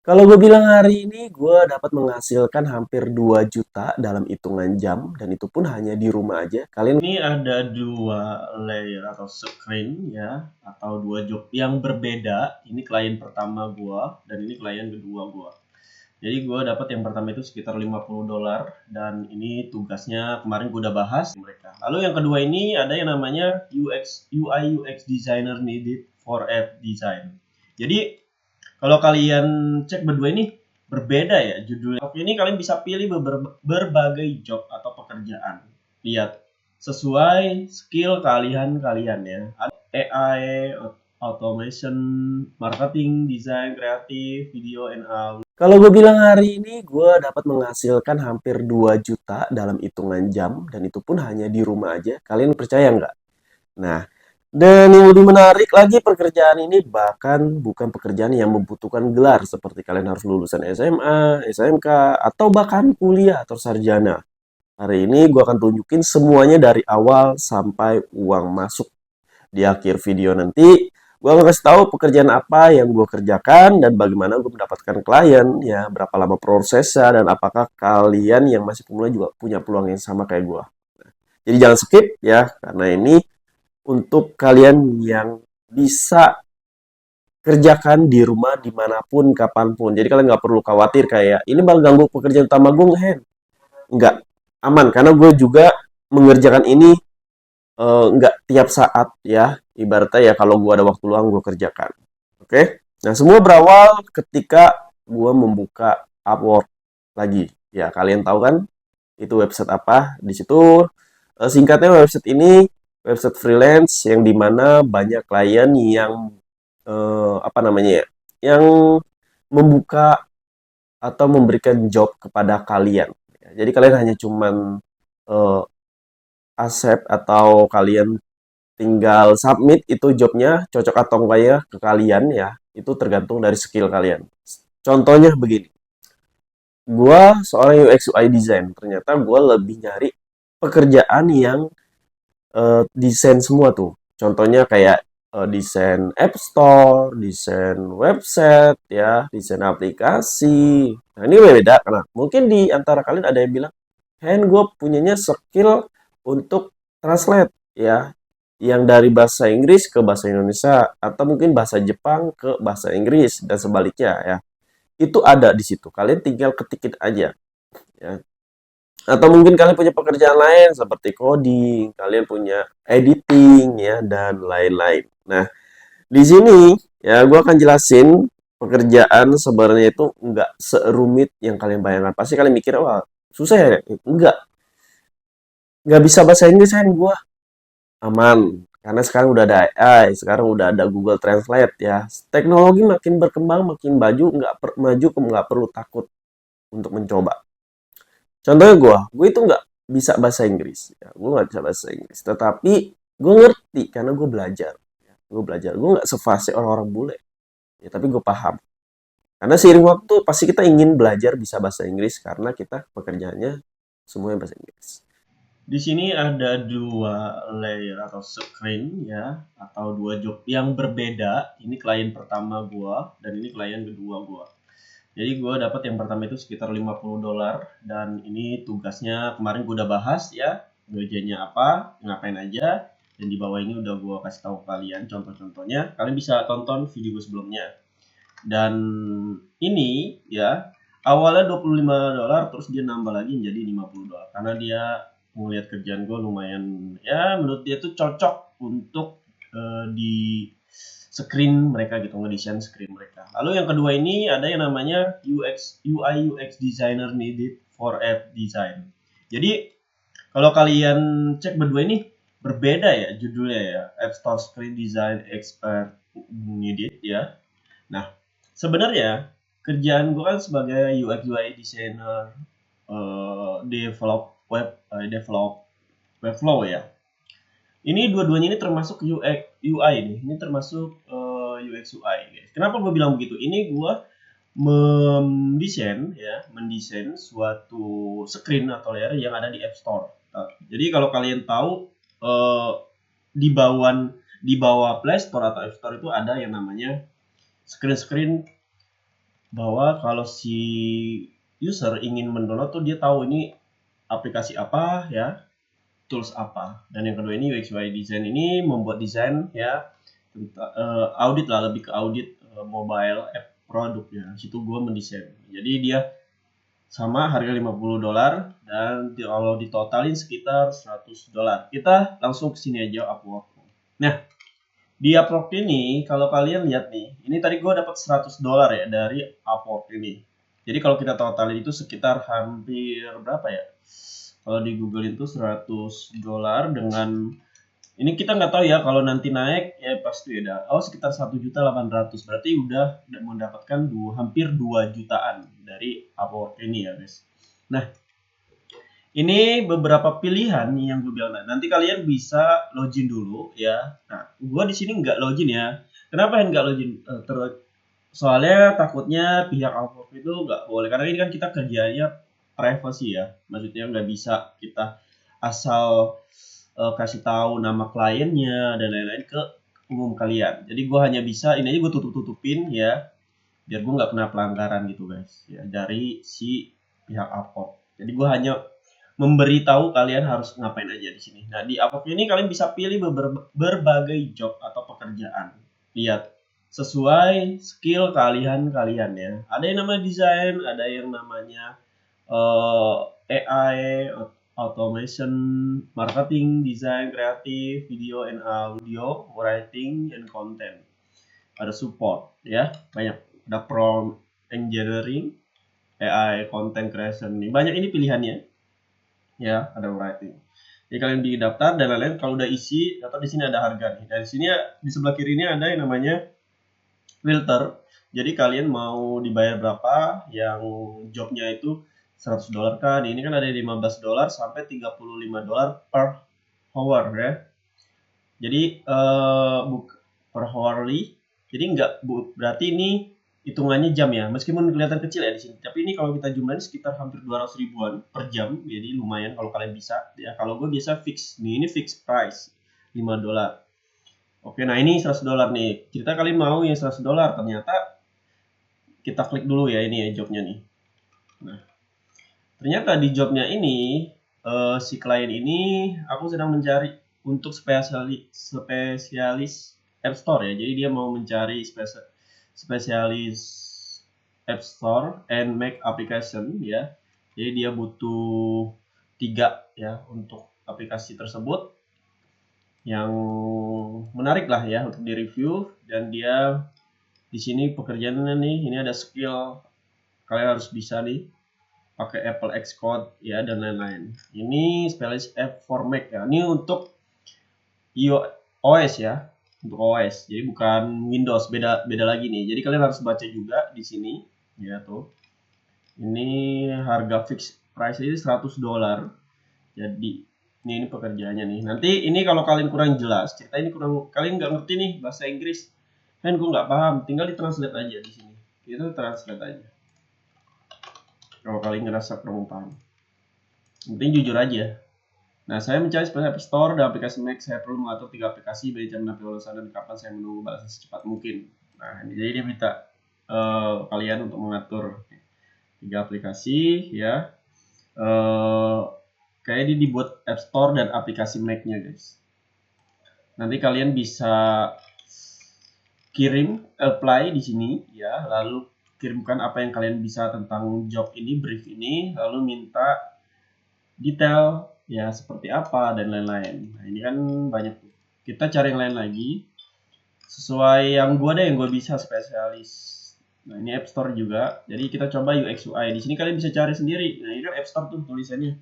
Kalau gue bilang hari ini gue dapat menghasilkan hampir 2 juta dalam hitungan jam dan itu pun hanya di rumah aja. Kalian ini ada dua layer atau screen ya atau dua job yang berbeda. Ini klien pertama gue dan ini klien kedua gue. Jadi gue dapat yang pertama itu sekitar $50 dan ini tugasnya kemarin gue udah bahas mereka. Lalu yang kedua ini ada yang namanya UI UX designer needed for app design. Jadi kalau kalian cek berdua ini berbeda ya judulnya. Ini kalian bisa pilih berbagai job atau pekerjaan. Lihat sesuai skill kalian ya. Ada AI, automation, marketing, desain, kreatif, video, and audio. Kalau gue bilang hari ini gue dapat menghasilkan hampir 2 juta dalam hitungan jam dan itu pun hanya di rumah aja. Kalian percaya nggak? Nah, dan yang lebih menarik lagi pekerjaan ini bahkan bukan pekerjaan yang membutuhkan gelar seperti kalian harus lulusan SMA, SMK, atau bahkan kuliah atau sarjana. Hari ini gue akan tunjukin semuanya dari awal sampai uang masuk. Di akhir video nanti, gue akan kasih tahu pekerjaan apa yang gue kerjakan dan bagaimana gue mendapatkan klien, ya berapa lama prosesnya, dan apakah kalian yang masih pemula juga punya peluang yang sama kayak gue. Jadi jangan skip ya, karena ini untuk kalian yang bisa kerjakan di rumah dimanapun kapanpun. Jadi kalian nggak perlu khawatir kayak ini bakal ganggu pekerjaan utama gue nggak? Nggak, aman karena gue juga mengerjakan ini nggak tiap saat ya. Ibaratnya ya kalau gue ada waktu luang gue kerjakan. Oke? Nah semua berawal ketika gue membuka Upwork lagi. Ya kalian tahu kan itu website apa? Di situ singkatnya website ini website freelance yang dimana banyak klien yang apa namanya ya, yang membuka atau memberikan job kepada kalian. Ya, jadi kalian hanya cuman eh, accept atau kalian tinggal submit itu jobnya cocok atau enggak ya ke kalian ya. Itu tergantung dari skill kalian. Contohnya begini, gua seorang UX UI design. Ternyata gua lebih nyari pekerjaan yang desain semua tuh. Contohnya kayak desain App Store, desain website, ya, desain aplikasi. Nah, ini beda karena mungkin di antara kalian ada yang bilang, Hen, gue punyanya skill untuk translate, ya, yang dari bahasa Inggris ke bahasa Indonesia atau mungkin bahasa Jepang ke bahasa Inggris dan sebaliknya, ya. Itu ada di situ. Kalian tinggal ketikin aja, ya. Atau mungkin kalian punya pekerjaan lain seperti coding, kalian punya editing ya dan lain-lain. Nah, di sini ya gue akan jelasin pekerjaan sebenarnya itu nggak serumit yang kalian bayangkan. Pasti kalian mikir, wah susah ya? Nggak bisa bahasa Inggris kan gue aman. Karena sekarang udah ada AI, sekarang udah ada Google Translate ya. Teknologi makin berkembang, makin maju, maju, nggak perlu takut untuk mencoba. Contohnya gue itu nggak bisa bahasa Inggris. Ya, gue nggak bisa bahasa Inggris. Tetapi gue ngerti karena gue belajar. Ya, gue belajar. Gue nggak sefasih orang-orang bule. Ya, tapi gue paham. Karena seiring waktu pasti kita ingin belajar bisa bahasa Inggris karena kita pekerjaannya semuanya bahasa Inggris. Di sini ada dua layer atau screen ya, atau dua job yang berbeda. Ini klien pertama gua dan ini klien kedua gua. Jadi gue dapat yang pertama itu sekitar $50 dan ini tugasnya kemarin gue udah bahas ya, gajinya apa, ngapain aja, dan di bawah ini udah gue kasih tahu kalian contoh-contohnya. Kalian bisa tonton video gue sebelumnya. Dan ini ya awalnya $25 terus dia nambah lagi menjadi $50 karena dia melihat kerjaan gue lumayan ya menurut dia tuh cocok untuk di screen mereka gitu, ngedesain screen mereka. Lalu yang kedua ini ada yang namanya UI UX designer needed for app design. Jadi kalau kalian cek berdua ini berbeda ya judulnya ya, App Store Screen Design Expert needed ya. Nah, sebenarnya kerjaan gue kan sebagai UX UI designer, develop webflow ya. Ini dua-duanya ini termasuk UX UI nih. Ini termasuk UX UI guys. Kenapa gue bilang begitu? Ini gue mendesain suatu screen atau layer yang ada di App Store. Nah, jadi kalau kalian tahu eh, di bawah Play Store atau App Store itu ada yang namanya screen-screen bahwa kalau si user ingin mendownload tuh dia tahu ini aplikasi apa ya, tools apa. Dan yang kedua ini UX UI design ini membuat desain ya, audit lah, lebih ke audit mobile app produknya. Situ gue mendesain. Jadi dia sama harga $50 dan kalau ditotalin sekitar $100. Kita langsung ke sini aja Upwork. Nah, di Upwork ini kalau kalian lihat nih, ini tadi gue dapat $100 ya dari Upwork ini. Jadi kalau kita totalin itu sekitar hampir berapa ya? Kalau di Google itu $100 dengan ini kita nggak tahu ya kalau nanti naik ya pasti ada. Oh sekitar 1.800.000 berarti udah mendapatkan hampir 2 jutaan dari Upwork ini ya guys. Nah ini beberapa pilihan yang gue bilang. Nanti kalian bisa login dulu ya. Nah gue di sini nggak login ya. Kenapa yang nggak login? Soalnya takutnya pihak Upwork itu nggak boleh karena ini kan kita kerjanya privacy ya. Maksudnya nggak bisa kita asal kasih tahu nama kliennya dan lain-lain ke umum kalian. Jadi gue hanya bisa ini aja gue tutup-tutupin ya biar gue nggak kena pelanggaran gitu guys ya dari si pihak Upwork. Jadi gue hanya memberitahu kalian harus ngapain aja di sini. Nah di Upwork ini kalian bisa pilih berbagai job atau pekerjaan. Lihat sesuai skill kalian ya. Ada yang namanya desain, ada yang namanya AI, automation, marketing, design, kreatif, video and audio, writing and content. Ada support ya, banyak. Ada prompt engineering, AI, content creation. Nih banyak ini pilihannya. Ya, ada writing. Jadi kalian di daftar dan lain-lain kalau udah isi atau di sini ada harga nih. Dari sini di sebelah kiri ini ada yang namanya filter. Jadi kalian mau dibayar berapa, yang jobnya itu $100 kan. Ini kan ada $15 sampai $35 per hour ya. Jadi per hourly. Jadi enggak berarti ini hitungannya jam ya. Meskipun kelihatan kecil ya di sini. Tapi ini kalau kita jumlahin sekitar hampir 200 ribuan per jam. Jadi lumayan kalau kalian bisa. Ya kalau gue biasa fix. Nih ini fix price $5. Oke, nah ini $100 nih. Cerita kalian mau yang $100. Ternyata kita klik dulu ya ini ya jobnya nih. Nah, ternyata di jobnya ini si klien ini aku sedang mencari untuk spesialis App Store ya. Jadi dia mau mencari spesialis App Store and Mac application ya. Jadi dia butuh 3 ya untuk aplikasi tersebut yang menarik lah ya untuk direview dan dia di sini pekerjaannya nih ini ada skill kalian harus bisa nih pakai Apple Xcode ya dan lain-lain. Ini spesialis app for Mac ya. Ini untuk iOS ya, untuk OS. Jadi bukan Windows, beda lagi nih. Jadi kalian harus baca juga di sini ya tuh. Ini harga fix price ini $100. Jadi ini pekerjaannya nih. Nanti ini kalau kalian kurang jelas, cerita ini kalian nggak ngerti nih bahasa Inggris, kan gue nggak paham, tinggal ditranslate aja di sini. Itu translate aja. Kalau kalian ngerasa kurang paham, penting jujur aja. Nah, saya mencari App Store dan aplikasi Mac. Saya perlu mengatur 3 aplikasi, baik jam menampilkan ulasan dan kapan saya menunggu balasan secepat mungkin. Nah, ini jadi dia minta kalian untuk mengatur 3 aplikasi ya. Kayak ini dibuat App Store dan aplikasi Mac-nya guys. Nanti kalian bisa kirim apply di sini ya, lalu kirimkan apa yang kalian bisa tentang job ini, brief ini, lalu minta detail ya seperti apa dan lain-lain. Nah ini kan banyak. Kita cari yang lain lagi sesuai yang gue ada yang gue bisa spesialis. Nah ini App Store juga. Jadi kita coba UX UI. Di sini kalian bisa cari sendiri. Nah ini kan App Store tuh tulisannya.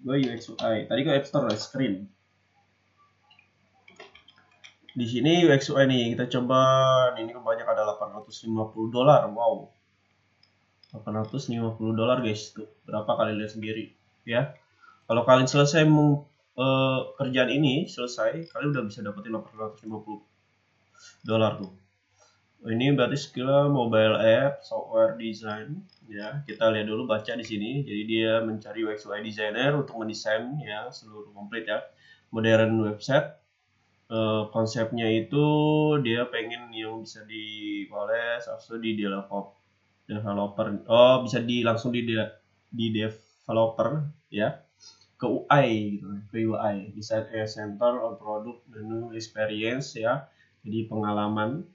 Gue UX UI. Tadi gue App Store screen. Di sini UX UI nih. Kita coba. Ini kebanyakan ada $850. Wow. $850 guys tuh. Berapa kalian lihat sendiri ya. Kalau kalian selesai kerjaan ini selesai, kalian udah bisa dapetin $850 tuh. Ini berarti skill mobile app, software design ya. Kita lihat dulu baca di sini. Jadi dia mencari UX UI designer untuk mendesain ya seluruh komplit ya. Modern website. Konsepnya itu dia pengen yang bisa dipoles, atau di develop developer. Bisa langsung di developer ya, ke UI gitu, ke UI, design center on product menu experience ya. Jadi pengalaman.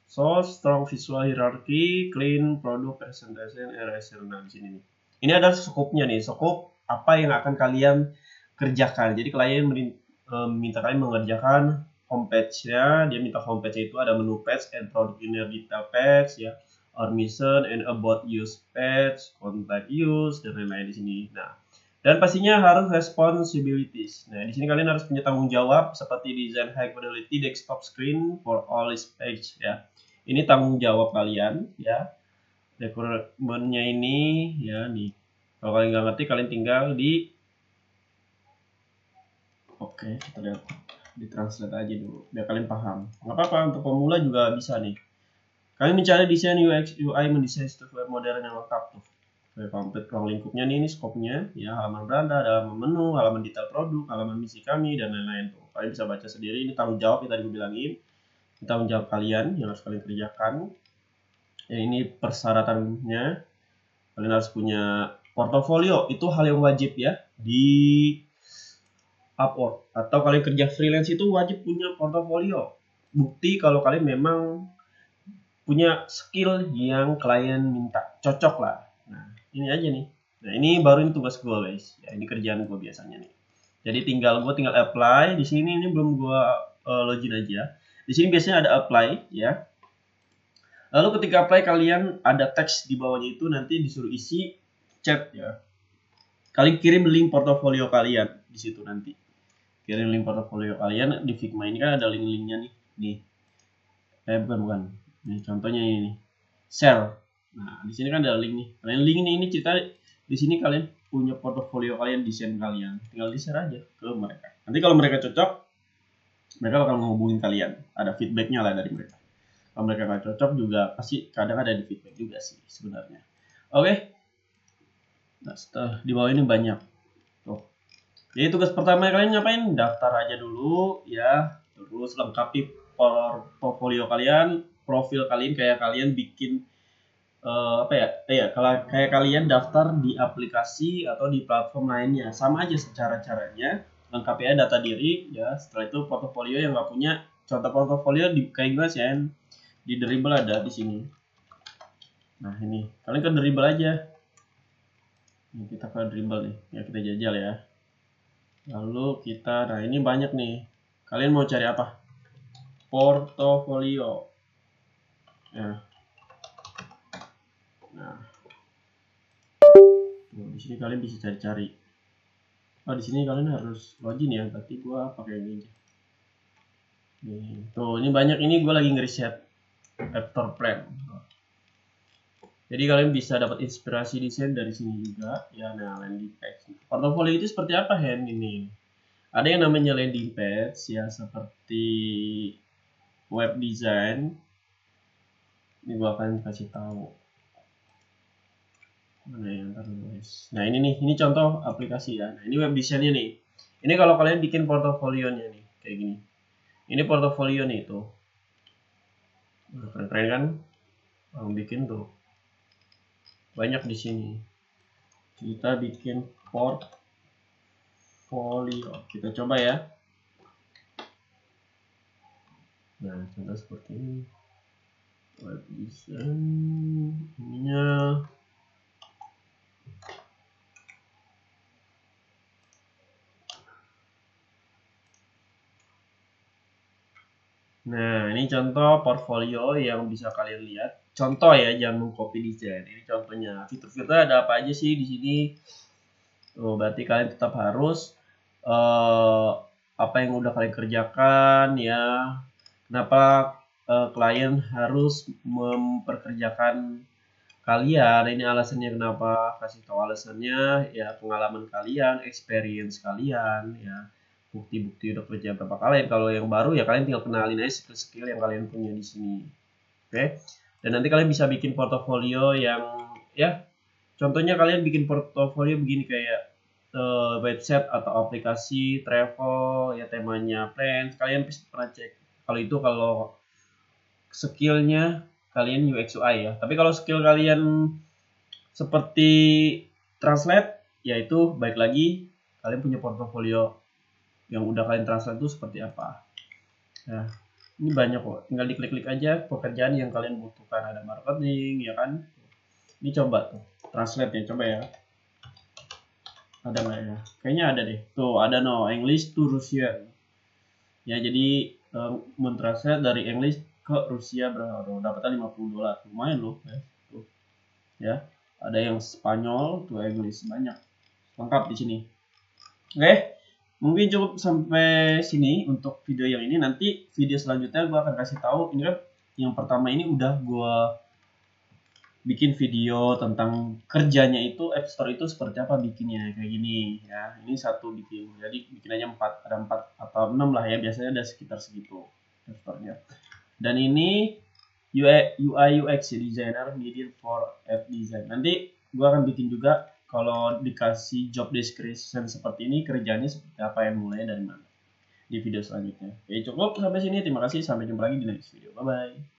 So, strong visual hierarchy, clean product presentation, eraser. Nah, di sini nih. Ini ada skopnya nih, skop apa yang akan kalian kerjakan. Jadi klien minta kalian mengerjakan homepage-nya. Dia minta homepage itu ada menu page and product inner detail page ya, our mission and about use page, contact use dan lain-lain di sini. Nah, dan pastinya harus responsibilities. Nah, di sini kalian harus punya tanggung jawab seperti design high fidelity desktop screen for all this page ya. Ini tanggung jawab kalian ya. Requirementnya ini ya nih. Kalau kalian nggak ngerti, kalian tinggal di Oke, kita lihat di translate aja dulu biar kalian paham. Nggak apa-apa, untuk pemula juga bisa nih. Kalian mencari desain UX UI, mendesain web modern yang lengkap tuh. Kayak komplit ruang lingkupnya nih, ini skopnya ya, halaman beranda, halaman menu, halaman detail produk, halaman misi kami dan lain-lain tuh. Kalian bisa baca sendiri. Ini tanggung jawab yang tadi gue bilangin. Ini tanggung jawab kalian yang harus kalian kerjakan. Ya, ini persyaratannya. Kalian harus punya portofolio. Itu hal yang wajib ya di Upwork. Atau kalian kerja freelance itu wajib punya portofolio. Bukti kalau kalian memang punya skill yang klien minta. Cocok lah. Nah, ini aja nih. Nah, ini baru ini tugas gue guys. Ya, ini kerjaan gue biasanya nih. Jadi gue tinggal apply. Di sini ini belum gue login aja. Di sini biasanya ada apply ya. Lalu ketika apply kalian ada teks di bawahnya itu nanti disuruh isi chat ya. Kalian kirim link portofolio kalian di situ nanti. Kirim link portofolio kalian di Figma ini kan ada link-linknya nih. Nih. Bukan. Nih contohnya ini. Share. Nah, di sini kan ada link nih. Kalian link ini cerita di sini kalian punya portofolio kalian, desain kalian. Tinggal di-share aja ke mereka. Nanti kalau mereka cocok, mereka bakal menghubungin kalian. Ada feedbacknya lah dari mereka. Kalau mereka nggak cocok juga pasti kadang ada di feedback juga sih sebenarnya. Oke. Nah, setelah di bawah ini banyak. Tuh. Jadi tugas pertama kalian ngapain? Daftar aja dulu ya. Terus lengkapi portfolio kalian, profil kalian kayak kalian bikin apa ya? Kalau kayak kalian daftar di aplikasi atau di platform lainnya, sama aja secara caranya. Lengkapi aja data diri ya. Setelah itu portofolio yang nggak punya, contoh portofolio di kayak gimana sih? Di Dribbble ada di sini. Nah ini, kalian ke Dribbble aja. Ini kita ke Dribbble nih, ya kita jajal ya. Lalu nah ini banyak nih. Kalian mau cari apa? Portofolio. Ya. Nah, tuh, di sini kalian bisa cari-cari. Di sini kalian harus login ya. Berarti gua pakai ini aja. Nih, tuh ini banyak, ini gua lagi ngeriset Vector Plan. Jadi kalian bisa dapat inspirasi desain dari sini juga ya. Nah, landing page. Portofolio itu seperti apa Hen ini? Ada yang namanya landing page ya, seperti web design. Ini gua akan kasih tahu. Mana yang guys. Nah, ini nih, ini contoh aplikasi ya. Nah, ini web desainnya nih. Ini kalau kalian bikin portofolionya nih, kayak gini. Ini portofolio nih tuh. Nah, keren-keren kan? Orang bikin tuh. Banyak di sini. Kita bikin portfolio. Kita coba ya. Nah, contoh seperti ini. Web design ininya. Nah, ini contoh portfolio yang bisa kalian lihat. Contoh ya, jangan mengcopy desain. Ini contohnya. Fitur-fitur ada apa aja sih di sini? Berarti kalian tetap harus apa yang udah kalian kerjakan ya. Kenapa klien harus memperkerjakan kalian? Ini alasannya kenapa, kasih tahu alasannya ya, pengalaman kalian, experience kalian ya, bukti-bukti udah kerja berapa kali. Kalau yang baru ya kalian tinggal kenalin aja skill-skill yang kalian punya di sini. Oke. Dan nanti kalian bisa bikin portofolio yang ya, contohnya kalian bikin portofolio begini kayak website atau aplikasi travel ya, temanya plan. Kalian pernah cek kalau skillnya kalian UX UI ya. Tapi kalau skill kalian seperti translate, yaitu baik lagi kalian punya portofolio yang udah kalian translate itu seperti apa. Nah, ini banyak kok, tinggal diklik-klik aja pekerjaan yang kalian butuhkan. Ada marketing ya kan. Ini coba tuh translate ya, coba ya, ada nggak ya? Kayaknya ada deh, tuh ada no English to Russian ya. Jadi mentranslate dari English ke Rusia berapa, dapatnya $50, lumayan loh ya. Tuh ya, ada yang Spanyol to English, banyak lengkap di sini. Oke, mungkin cukup sampai sini untuk video yang ini. Nanti video selanjutnya gue akan kasih tahu. Ini kan yang pertama ini udah gue bikin video tentang kerjanya itu App Store itu seperti apa bikinnya, kayak gini ya. Ini satu bikin, jadi bikin aja 4, ada 4 atau 6 lah ya, biasanya ada sekitar segitu App Store-nya. Dan ini UI UX ya, designer needed for app design. Nanti gua akan bikin juga kalau dikasih job description seperti ini, kerjanya seperti apa, yang mulai dari mana, di video selanjutnya. Oke, cukup sampai sini. Terima kasih, sampai jumpa lagi di next video. Bye bye.